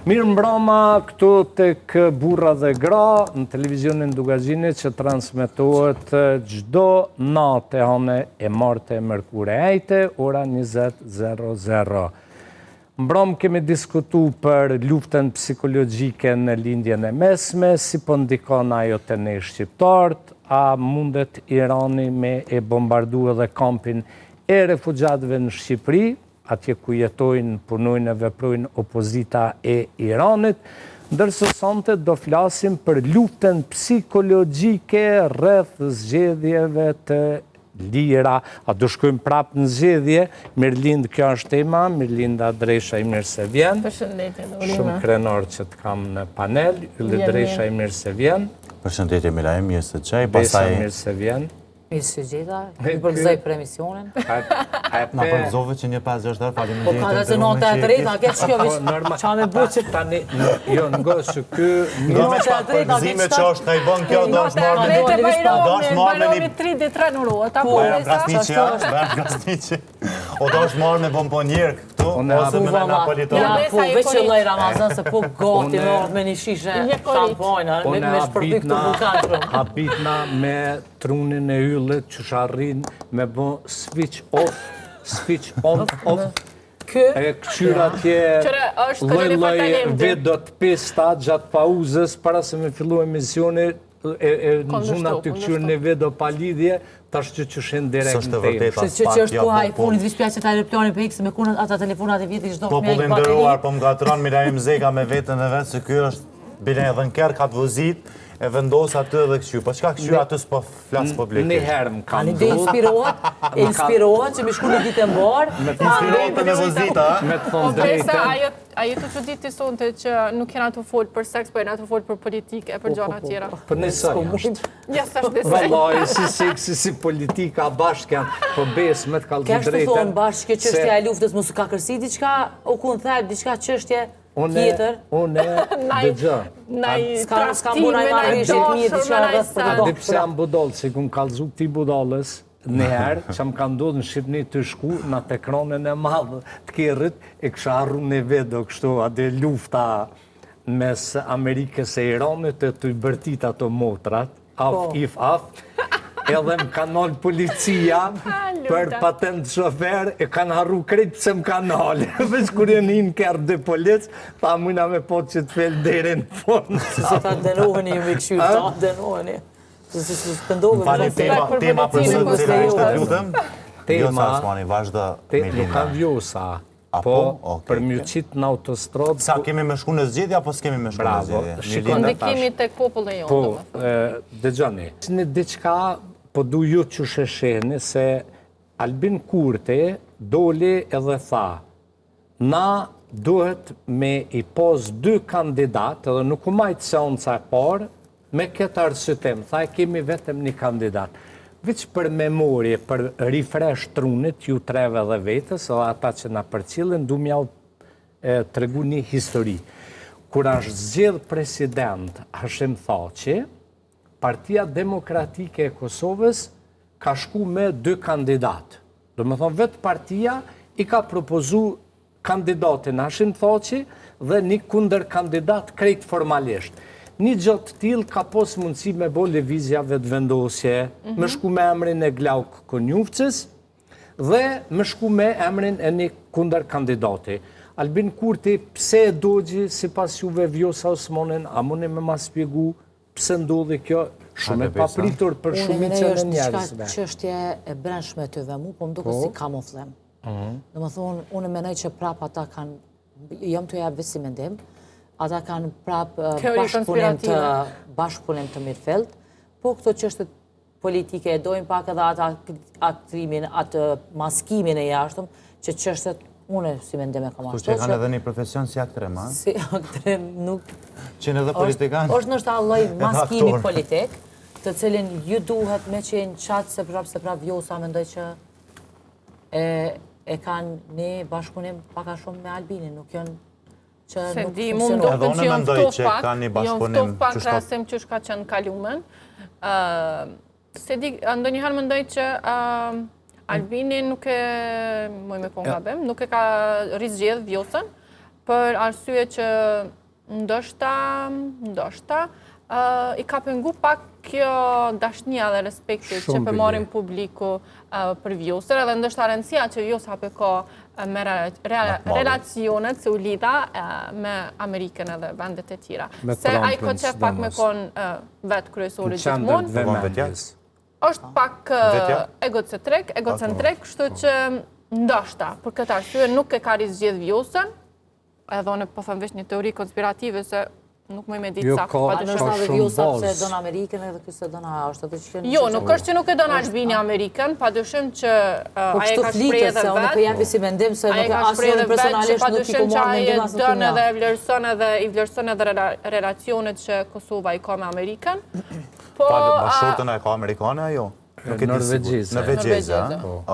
Mirë mbroma këtu tek Burra dhe Gra në televizionin Dugazhini që transmetohet çdo natë hënë e martë e mërkure ejte, ora 20:00. Mbrom kemi diskutu për luftën psikologjike në lindjen e mesme, si po ndikon ajo të ne shqiptarët, a mundet Irani me e bombardu edhe kampin e refugjatëve në Shqipëri, atje ku jetojnë, punojnë e veprojnë opozita e Iranit, ndërsa sonte do flasim për luftën psikologjike rreth zgjedhjeve të lira. A do shkojmë prapë në zgjedhje? Mirlind, kjo është tema. Mirlinda Dresha, i mirë se vjen. Përshëndetje, Shumë krenar që të kam në panel. Ylli Dresha, i mirë se vjen. Përshëndetje, Milaim, mirë se qaj. Besa, mirë se vjen. Mirë se gjitha, i përgëzoj për emisionin. Na përgëzove që një 5-6 falim Po ka dhe të notë e drejta, ke që kjo vishë qa me buqë. Tani, jo, ngosë që kë... Nga me shpak përgëzime që është ka i bën kjo, do është marrë me një... 33 në ruat, apo Bajram Krasniqi, o do është marrë me bomponjerë këtu, ose me në Napoliton. Ja, po, veç që lej Ramazan, se po gati me një shishe shampojnë, me shpërbik të vulkan. Habitna me trunin e yllet që sharrin me bo switch on, off. E këqyra tje loj vedot pista gjatë pauzës, para se me fillu emisioni, në zhuna të këqyrë në vedo pa lidhje, tash që shenë direkt në temë. Që është po iPhone-it, vishpja që ta aeroplani për ikse me kunët ata telefonat e vjetë i shdo Popullin ndëruar, po më gatron Milaim Zeka me vetën e vetë, se kjo është bile edhe në kërë ka të vëzit, e vendos aty dhe këshu. Po qka këshu aty s'po flasë publikisht? Një herë më kam do inspirohet që mi shku një ditë e mbarë. Me të inspirohet e vëzita, me të thonë drejte. A jetu që ditë të sonte që nuk jena të folë për seks, po jena të folë për politike, për gjana tjera. Për nësë është. Ja, së është desej. Vallaj, si seksi, si politika bashkë, po besë me të kalëzë drejten. Kështë të thonë bashkë qështja e luftës, mos ka kërsi diqka, o ku në thebë, diqka qështje tjetër. Une, dhe gjë. Ska mbuna i marrë një shetë mirë, diqka në rrëth për të do. Dhe pse jam budolë, si kun kalëzu këti budolës, nëherë që më ka ndodhë në Shqipëni të shku, në të ekranën e madhë të kjerët, e kësha arru në vedo kështu, ade lufta mes Amerikës e Iranit e të i bërtit ato motrat, af, edhe më kanal policia për patent shofer, e kanë harru krejtë se më kanal. Veç kur e një kërë dhe polic, tha mujna me po që të fel dhere në fond. Se ta denoheni, ju me këshu, ta denoheni. Tema për së të ishte të lutëm? Tema, vazhda nuk ka vjosa, po për mjëqit në autostradë... Sa kemi me shku në zgjedhja, apo s'kemi me shku në zgjedhja? Ndikimi të popullë e jonë. Po, dhe gjani, në diqka, po du ju që shesheni se Albin Kurti doli edhe tha, na duhet me i pos 2 kandidat, edhe nuk u majtë se onë ca parë, me këtë arsytem, tha e kemi vetëm një kandidat. Veç për memorje, për refresh trunit, ju treve dhe vetës, edhe ata që na përcilin, du mjau të regu një histori. Kur është zgjedh president Hashim Thaçi, Partia Demokratike e Kosovës ka shku me 2 kandidat. Do me thonë, vetë partia i ka propozu kandidatin Hashim Thaçi dhe një kunder kandidat krejt formalisht. Një gjatë tilë ka pos mundësi me bo levizjave të vendosje, me shku me emrin e Glauk Konjufcës dhe me shku me emrin e një kunder kandidati. Albin Kurti, pse e dogji si pas juve Vjosa Osmanin, a mune me ma spjegu pse ndodhi kjo shumë e papritur për shumit që është njerëzve. Që është e brendshme të dhe mu, po më duke si kamuflem. Dhe më thonë, unë menoj që prap ata kanë, jam të jabë visi mendim, ata kanë prap bashkëpunim të mirëfelt, po këto qështet politike e dojnë pak edhe atë aktrimin, atë maskimin e jashtëm, që qështet unë si mendim e kam ashtu. Që kanë edhe një profesion si aktrem, a? Si aktrem nuk... Qenë edhe politikanë? është nështë alloj maskimi politik, të cilin ju duhet me qenë qatë se prap Vjosa mendoj që e kanë një bashkëpunim paka shumë me Albinin, nuk janë Se di, mund do të që jonë ftof pak rasim që shka që në kalumen. Se di, ndonjëherë mendoj që Albini nuk e, moj me po nga bem, nuk e ka rizgjedh Vjosën, për arsye që ndoshta i ka pengu pak kjo dashnia dhe respekti që përmorin publiku për vjosër, edhe ndoshta rëndësia që vjosa për ka me relacionet se u lidha me Amerikën edhe vendet e tjera. Se a i ko qef pak me kon vetë kryesori gjithmonë, është pak egocentrik, kështu që ndoshta, për këtë arsye nuk e ka rizgjedh vjosën, edhe unë po thëmë vesh një teori konspirative se nuk më i me ditë sakë. A nështë edhe vjosa se donë Amerikën edhe kësë donë është? Jo, nuk është që nuk e donë Albini Amerikën, pa dëshim që aje ka shprej edhe vetë. Unë jam si mendim se nuk asë një personalisht nuk i komorë mendim asë nuk i nga. I vlerëson edhe relacionet që Kosova i ka me Amerikën. Bashkërtën e ka Amerikane, ajo? Norvegjize.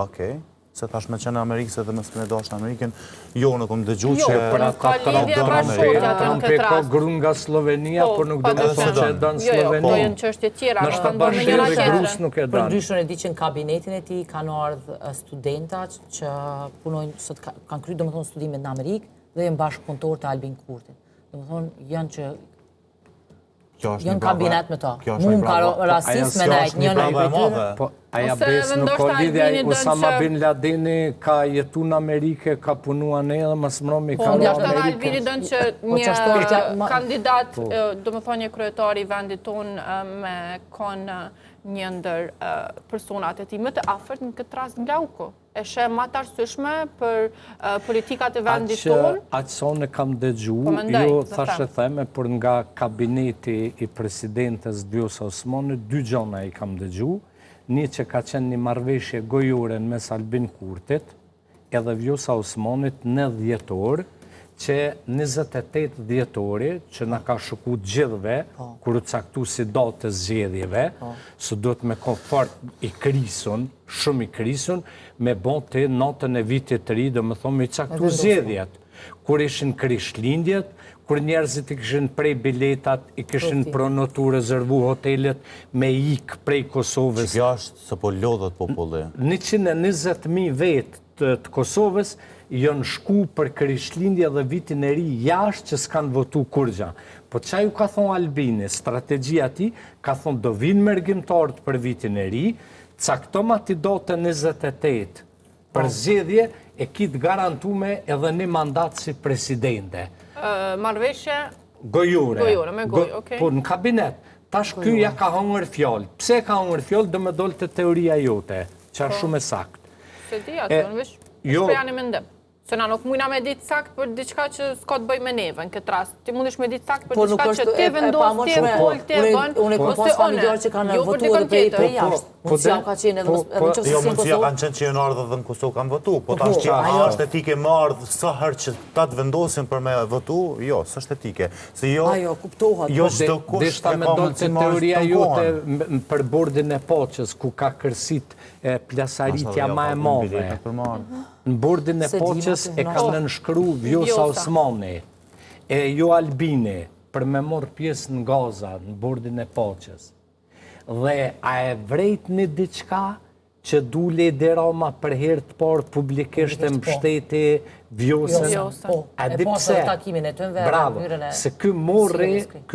Okej. Se tash me qenë Amerikës edhe mësë me dashtë Amerikën, jo në kom dëgju që... Jo, për ka lidhje bashkërtja të në këtë rast. Trump e ka grun nga Slovenia, por nuk do me thonë që e danë Slovenia. Jo, dojnë që është e tjera. Nështë të bashkërë dhe grus nuk e Për danë. ndryshën e di që në kabinetin e ti kanë ardhë studenta që punojnë, kanë kryrë, do më thonë, studimet në Amerikë dhe jenë bashkëpunëtor të Albin Kurtin. Do më thonë, janë që janë kabinet me ta. Mu më ka rasist me nejtë një në i Po, aja besë nuk o lidhja i Osama Bin Ladeni ka jetu në Amerike, ka punua në edhe, mas mromi ka në Amerike. Po, Amerike. Albini dënë që një kandidat, do më thonë një kryetari vendit tonë me konë një ndër personat e ti më të afert në këtë rast nga uko. E shë ma të arsyeshme për politikat e vendit tonë. Aqë sonë e kam dëgju, jo thashe theme, për nga kabineti i presidentes Vjosa Osmani, 2 gjona i kam dëgju, një që ka qenë një marrëveshje gojore në mes Albin Kurtit, edhe Vjosa Osmanit në dhjetor, që 28 dhjetori, që na ka shëku gjithve, kur u caktu si datë të zgjedhjeve, së do të me komfort i krisun, shumë i krisun, me bon të natën e vitit të ri, dhe me thonë me i caktu zgjedhjet. Kur ishin krishtlindjet, kur njerëzit i këshin prej biletat, i këshin pronotu rezervu hotelet me ik prej Kosovës. Që kjo është se po lodhët populli. 120.000 vetë të Kosovës janë shku për krishtlindje dhe vitin e ri jashtë që s'kanë votu kurgja. Po qa ju ka thonë Albini, strategjia ti, ka thonë do vinë mërgjimtarët për vitin e ri, caktom ati dote 28 për zgjedhje e kitë garantume edhe një mandat si presidente. Marrëveshje? Gojore. Gojore, me goj, okej. Po në kabinet, tash kyja ka hongër fjallë. Pse ka hongër fjallë, dhe me dollë të teoria jote, që është shumë e sakt. Se di atë, në vesh shpreja një mendim. Se na nuk mujna me ditë sakt për diçka që s'ka të bëj me neve në këtë rast. Ti mundesh me ditë sakt për diçka që ti vendos, ti e pol, ti e bën, unë e pas familjar që kanë votuar dhe prej jashtë. Mundësia ka qenë edhe në qësë Jo, si në mundësia Kosovë. kanë qenë që janë ardhë dhe në Kosovë kanë votu. Po ta është është etike më ardhë sa herë që ta të vendosin për me votu, jo, së është etike. Se jo, Ajo, kuptohat. jo çdo kush Deshta e me ka do mundësi të marrë teoria të jote kohën. për bordin e poqës, ku ka kërsit plasaritja ma e madhe. Në bordin e poqës e ka nënshkru Vjosa Osmani, e jo Albini, për me morë pjesë në Gaza, në bordin e poqës. Dhe a e vrejt një diçka që dule i derama për herë të parë publikisht e mbështeti Vjosën. A di pse? Bravo, se ky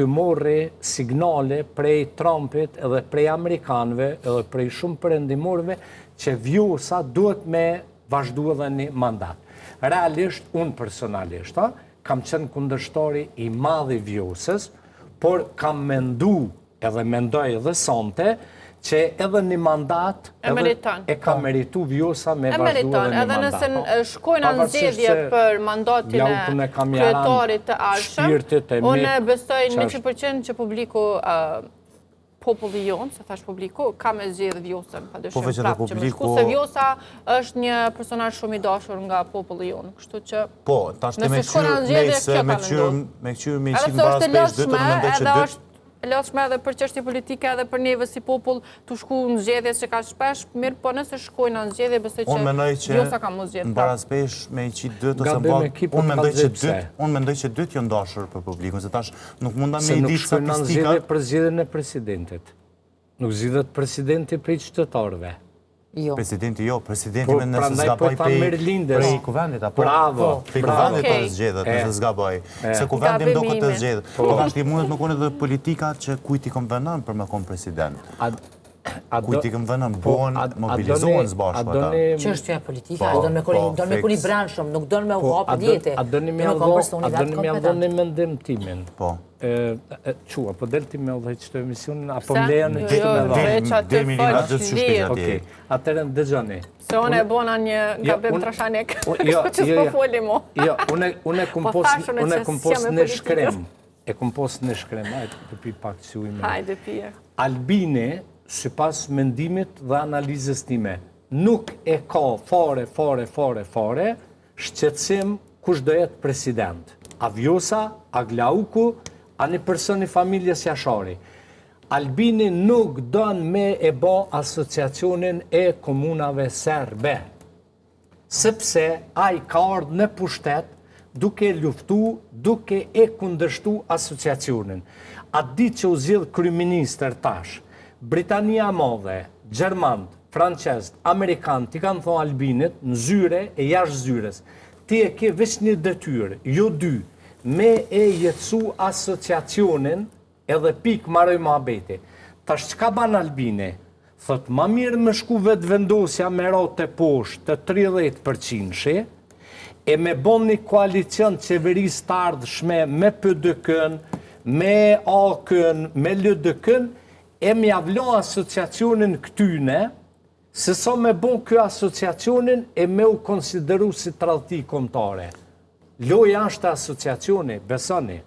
morri signale prej Trumpit edhe prej Amerikanëve edhe prej shumë perëndimorëve që Vjosa duhet me vazhdu edhe një mandat. Realisht, unë personalisht, kam qenë kundërshtari i madhi Vjosës, por kam mendu edhe mendoj edhe sonte, që edhe një mandat e ka meritu Vjosa me vazhdu edhe një mandat. Edhe nëse shkojnë në zgjedhje për mandatin e kryetarit të arshëm, unë besoj 100% që publiku populli jonë, se thash publiku, ka me zgjedhë Vjosën, pa dëshim prapë që më shku, se Vjosa është një personazh shumë i dashur nga populli jonë, kështu që po, tash të me qyrë me qitë në baras 5 dytë, në mendoj që dytë, e lëshme edhe për çështje politike edhe për neve si popull të shku në zgjedhje që ka shpesh, mirë po nëse shkojnë në zgjedhje, besoj që Vjosa ka më zgjedhë. Në baras 5 me qitë dytë, unë mendoj që dytë janë dashur për publikun, se tash nuk munda me i ditë statistika. Se nuk shkojnë në zgjedhje për zgjedhjen e presidentit. Nuk zgjedhet presidenti prej qytetarëve. Presidenti presidenti me nëse prandaj zgaboj po thanë Merlindes. prej kuvendit, apo? Bravo, Prej bravo. kuvendit të zgjedhët, nëse zgaboj. Se kuvendi do këtë të zgjedhët. Po ashtë i mundet me kone dhe politika që kujt i kom vënën për me konë president. Kujt i kom vënën, bohen, mobilizohen zbashku ata. Çështja politike, do në me kuni branshëm, nuk do në me u hapë djetë. A do një me aldon një mendim timin? Po. Qua, po del ti me edhe që të emisionin, apo më leja në që të me dha? Atërën dëgjoni. Se unë e bona një gabim trashanik, që s'po foli mu. Jo, unë e kompos në shkrem. E kompos në shkrem, hajtë të pi pak që ujme. Hajde, pije. Albini, si pas mendimit dhe analizës time, nuk e ka fare, shqetësim kush do jetë president. A Vjosa, a Glauku, a një person i familjes Jashari. Albini nuk don me e bo asociacionin e komunave serbe. Sepse a i ka ardhë në pushtet duke luftu, duke e kundërshtu asociacionin. A di që u zhjith kryeministër tash, Britania Madhe, Gjermant, Francesë, Amerikanë, ti kanë thonë Albinit, në zyre e jashtë zyres. Ti e ke veç një detyrë, jo dy, me e jetësu asociacionin edhe pik maroj muhabeti. Tash qka ban Albini? Thot, ma mirë më shku vetë vendosja me rote poshtë të 30%, e me bon një koalicion qeveris të ardhshme me PDK-n, me AK-n, me LDK-n, e me avlon asociacionin këtyne, se so me bon kjo asociacionin e me u konsideru si tradhti kombëtare. Loja është asociacioni, besoni.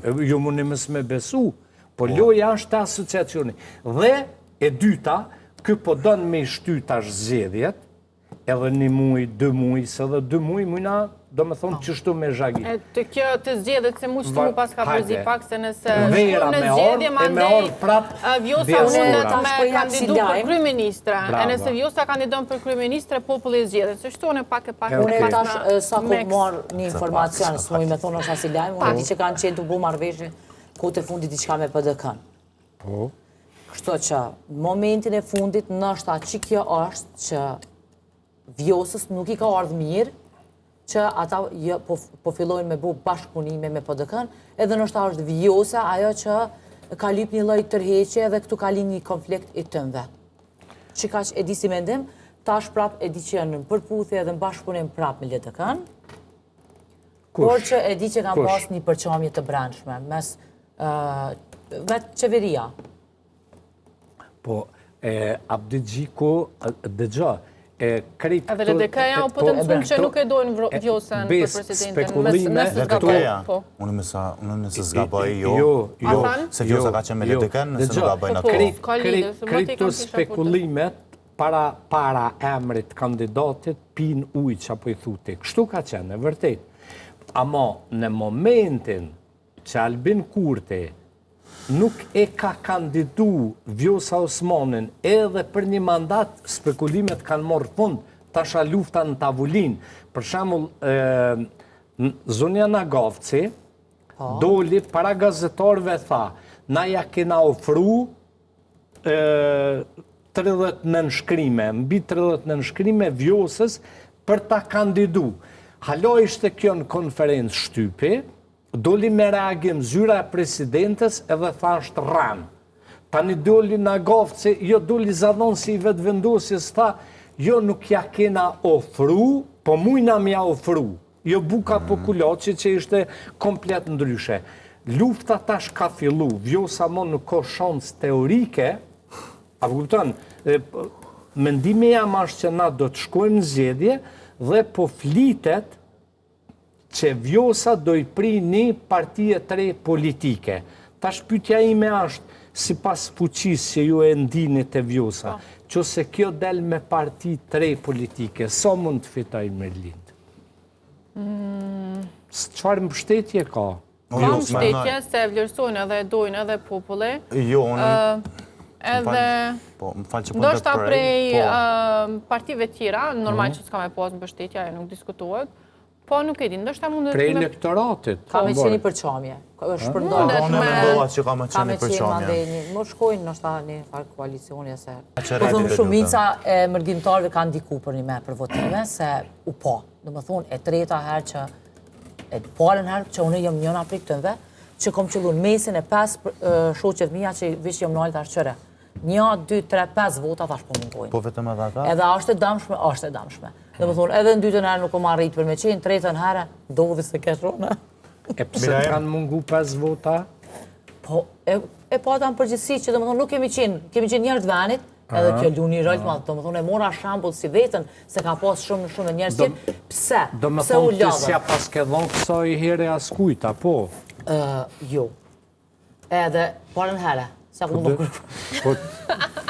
Ju mundi mës me besu, po loja është asociacioni. Dhe e dyta, kë po dënë me shtytash zgjedhjet, edhe një muj, 2 muj, se dhe 2 muj, mujna, do me thonë qështu me zhagi. Të kjo të zgjedhjet se mu që mu pas ka përzi pak, se nëse vera me orë, e me orë prapë Vjosa mundet me kandidu për kryeministre. E nëse Vjosa kandidon për kryeministre, populli zgjedhet. Se shtu unë pak e Unë e tash sa ku marë një informacion, së muj me thonë është asi lajmë, unë di që kanë qenë të bu marrëveshje kote fundit diçka me PDK-n. Po. Kështu që momentin e fundit nështë që kjo është që Vjosës nuk i ka ardhë mirë që ata po fillojnë me bu bashkëpunime me PDK-n, edhe nështë është Vjosa ajo që ka lip një lloj tërheqje dhe këtu ka lip një konflikt i tënve. Që ka që e di si mendim, tash prap e di që janë në përputhje dhe në bashkëpunim prap me LDK-n, por që e di që kanë pas një përqamje të brendshme mes vetë qeveria. Po, Abdi Gjiko, dëgjo, edhe LDK-ja u po të mësum që nuk e dojnë Vjosën për presidentin, nëse zgaboj. Unë nëse zgaboj, jo, se Vjosa ka qenë me LDK-n, nëse nuk gabojnë ato. Kripto spekulimet para emrit kandidatit pin ujë që apo i thuti. Kështu ka qenë, e vërtet. Ama në momentin që Albin Kurti nuk e ka kandidu Vjosa Osmanin edhe për një mandat, spekulimet kanë morë fund, tasha lufta në tavullin. Për shembull, Zonja Nagavci doli para gazetarëve tha, na ja kena ofru 30 nënshkrime, mbi 30 nënshkrime Vjosës për ta kandidu. Halo ishte kjo në konferencë shtypi, doli me reagim zyra e presidentes edhe thasht ran. Tani doli Nagavci, jo doli zadon si i vetë vendosjes, tha, jo nuk ja kena ofru, po mujna mja ofru. Jo buka po kuloqi që ishte komplet ndryshe. Lufta tash ka fillu, Vjosa mo nuk ka shans teorike, a kupton, mendimi jam është që na do të shkojmë në zgjedhje dhe po flitet që Vjosa do i pri një partije të re politike. Tash pyetja ime është, si pas fuqisë që ju e ndinit e Vjosa, që se kjo del me parti të re politike, sa mund të fitoj Merlind? Çfarë mbështetje ka? Ka mbështetje se vlerësojnë edhe e dojnë edhe populli. Jo, unë... Edhe... Do shta prej partive tjera, normal që s'ka me pas mbështetja, e nuk diskutohet, Po, nuk e di, ndoshta mundet Prej elektoratit. Ka me qeni përqamje. është përdojnë. Unë e mendova që ka me qeni përqamje. Mandeni. Më shkojnë nështë një farë koalicioni se... Po thëmë shumica e mërgjimtarëve kanë ndiku për një me për votime, se u po. Dhe më thonë, e treta herë që... E parën herë që unë jam njëna prej këtënve, që kom qëllu në mesin e 5 shoqet mija që vishë jam nalë të arqëre. 1, 2, 3, 5 vota thash po mungojnë. Po vetëm edhe ata? Edhe është e damshme. Dhe më thonë, edhe në dytën herë nuk kom arrit për me qenë, tretën herë, dodhi se keshone. E pëse kanë mungu 5 vota? Po, e po ata në përgjithsi që dhe më thonë, nuk kemi qenë njerët venit, edhe kjo luni rëllë madhë, dhe më thonë, e mora shambull si vetën, se ka pas shumë njerës tjetë, pse? Do më thonë të sja pas ke dhonë kësoj here askujta, po? Jo. Edhe, parën herë, se ku më kërku.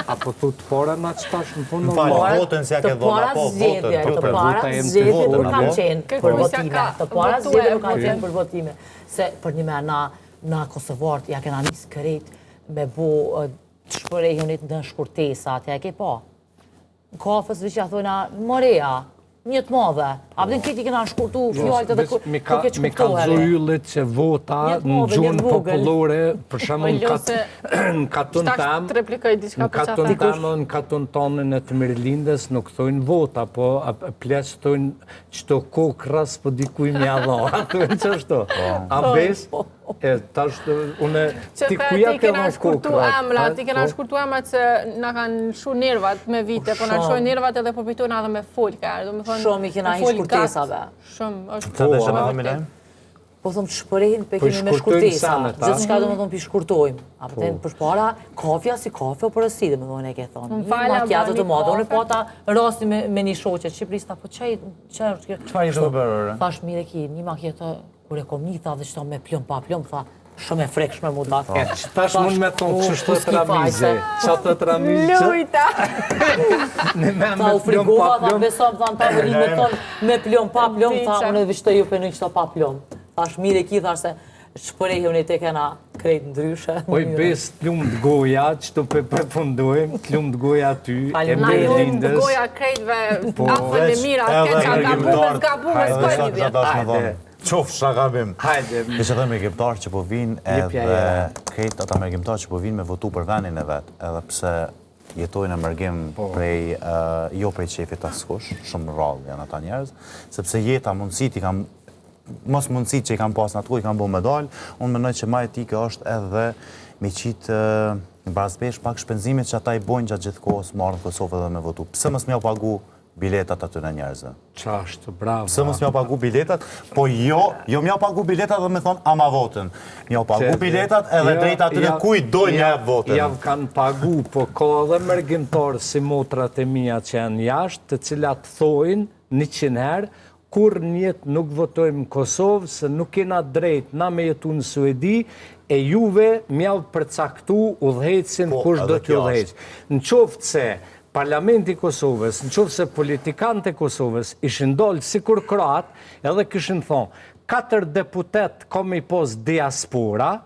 Apo të të pora nga që tash në punë në valë? Votën se ja ke dhona, po, votën. Të para zgjedhje nuk kanë qenë për votime. Të para zgjedhje nuk kanë qenë për votime. Se për një me na Kosovart, ja kena njësë kërit me bo të shpërejhjonit në shkurtesa, të ja ke pa. Në kafës vishë ja thojna, Morea, njëtë madhe. Abdin këti kena shkurtu fjallët edhe kërke që kuptohere. Mi kanë zojullit që vota në gjunë popullore, për shumë në katun tamë, në katun tonën e të Mirlindes nuk thojnë vota, po pleqë thojnë qëto kokras, po dikuj mja dha. Thojnë që është to. A bes? Tash, une, ti kuja ke dha kokra? Ti kena shkurtu emrat që nga kanë shu nervat me vite, po nga shoj nervat edhe po pitojnë edhe me folka. Shumë i kena hi shkurtesave. Shumë, është të dhe që në hamile? Po thëmë të shpërejnë për kemi me shkurtesa. Gjithë shka do më thonë për shkurtojmë. A përten përshpara, kafja si kafe o përësi, dhe më thonë e ke thonë. Një makjatët të madhe, unë e pata rasti me një shoqe, Shqiprista, po qaj... Qëfar ishte të bërë? Thash mire ki, një makjetë, kur e kom një, tha dhe qëta me plëm pa plëm, tha, shumë e frekshme mu datë. Tash mund me thonë që shtë të ramize. Qa të ramize që? Lujta! Tha u frigova, tha besom, tha në tavolin me thonë me plëm pa plëm, tha unë e vishtë ju për në qëta pa plëm. Thash mire ki, thash se shpërejhë unë e te kena krejt ndryshe. Oj, bes të lumë të goja, që të përfundojmë, të lumë të goja ty, e me lindës. Të goja krejtve, afën e mira, keqa, gabume, s'koj lidhja. Qofë shakabim. Hajde. Kështë edhe me gjeptarë që po vinë edhe krejt ata me gjeptarë që po vinë me votu për venin e vetë, edhe pse jetojnë e mërgim prej, jo prej qefit askush, shumë rrallë janë ata njerëz, sepse jeta mundësit i kam, mos mundësit që i kam pas në atë ku i kam bo medalë, unë menoj që ma etike është edhe me qitë në bazbesh pak shpenzimit që ata i bojnë gjatë gjithë kohës marrë në Kosovë edhe me votu. Pse mos m'ja pagu biletat aty në njerëzë? Qashtë, bravo. Pse mos m'ja pagu biletat? Po jo m'ja pagu biletat dhe me thonë ama votën. M'ja pagu biletat edhe drejta aty në kuj dojnë një votën. Javë kanë pagu, po ka edhe mërgjimtarë si motrat e mija që janë jashtë, të cilat thojnë 100 herë, kur njetë nuk votojmë në Kosovë, se nuk kena drejt na me jetu në Suedi, e juve m'javë përcaktu udhejtësin kush do t'ju udhejtë. Në qoftë se Parlamenti Kosovës, në qoftë se politikanët e Kosovës ishin dollë si kur Kroat, edhe këshin thonë, 4 deputet kom i pos diaspora,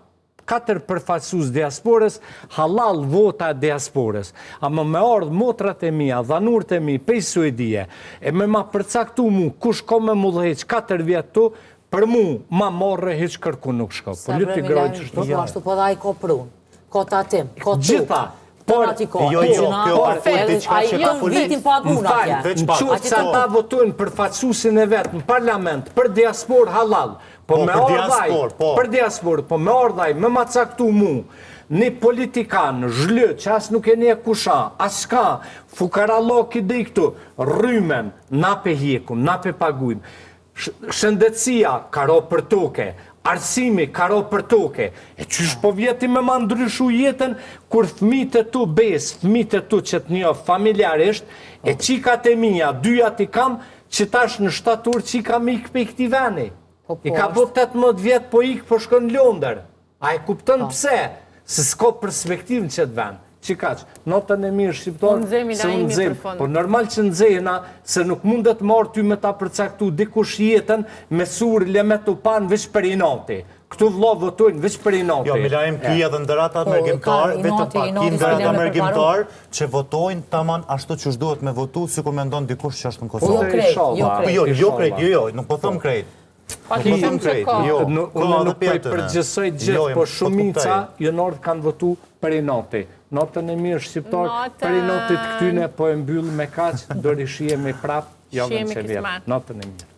4 përfaqësues diasporës, halal vota diasporës. Ama me ardhë motrat e mia, dhanurët e mi, pej Suedije, e me ma përcaktu mu, kush kom me mu dheq 4 vjetë tu, për mu, ma morre hiç kërku nuk shko. Politik grojë që shtu? Po ashtu po da i ko prun, ko tatim, ko tu. Gjitha. Jo, kjo partit diqka që ka vitin pagun atje. Në qoftë se ata votojnë për faqësuesin e vetë në parlament, për diaspor halal, për diaspor, po me ardhaj, me ma caktu mu, një politikan, zhlë, që as nuk e një kusha, as ka, fukaralok i dhe i këtu, rrymen, na pe hjekum, na pe pagujmë, shëndetësia, karo për toke, arsimi, karo për toke, e qysh po vjeti me ma ndryshu jetën, kur fëmijët e tu bes, fëmijët e tu që të një familjarisht, e qikat e mija, 2 i kam, që tash në shtatur që i kam ikë për i këti veni. I ka po 18 vjetë, po ikë po shkon Londër. A e kuptën pse? Se s'ko perspektiv në qëtë ven. Që kaqë, notën e mirë shqiptarë, se unë zemë. Po normal që në zehna, se nuk mundet marë ty me ta përcaktu dikush jetën, me surë, le me të panë, veç për i nati. Këtu vëlla votojnë veç për i noti. Jo, Milarim, ki edhe ndërata mërgjimtar, vetëm pak, ki ndërata mërgjimtar që votojnë taman ashtu që shduhet me votu, si kur me ndonë dikush që është në Kosovë. Jo krejt, nuk po thëmë krejt. Unë nuk përgjësoj gjithë, po shumica jënorët kanë votu për i noti. Notën e mirë shqiptar, për i notit këtyne po e mbyllë me kaq, do rishije me prap, jo në që vjetë. Notën e mirë.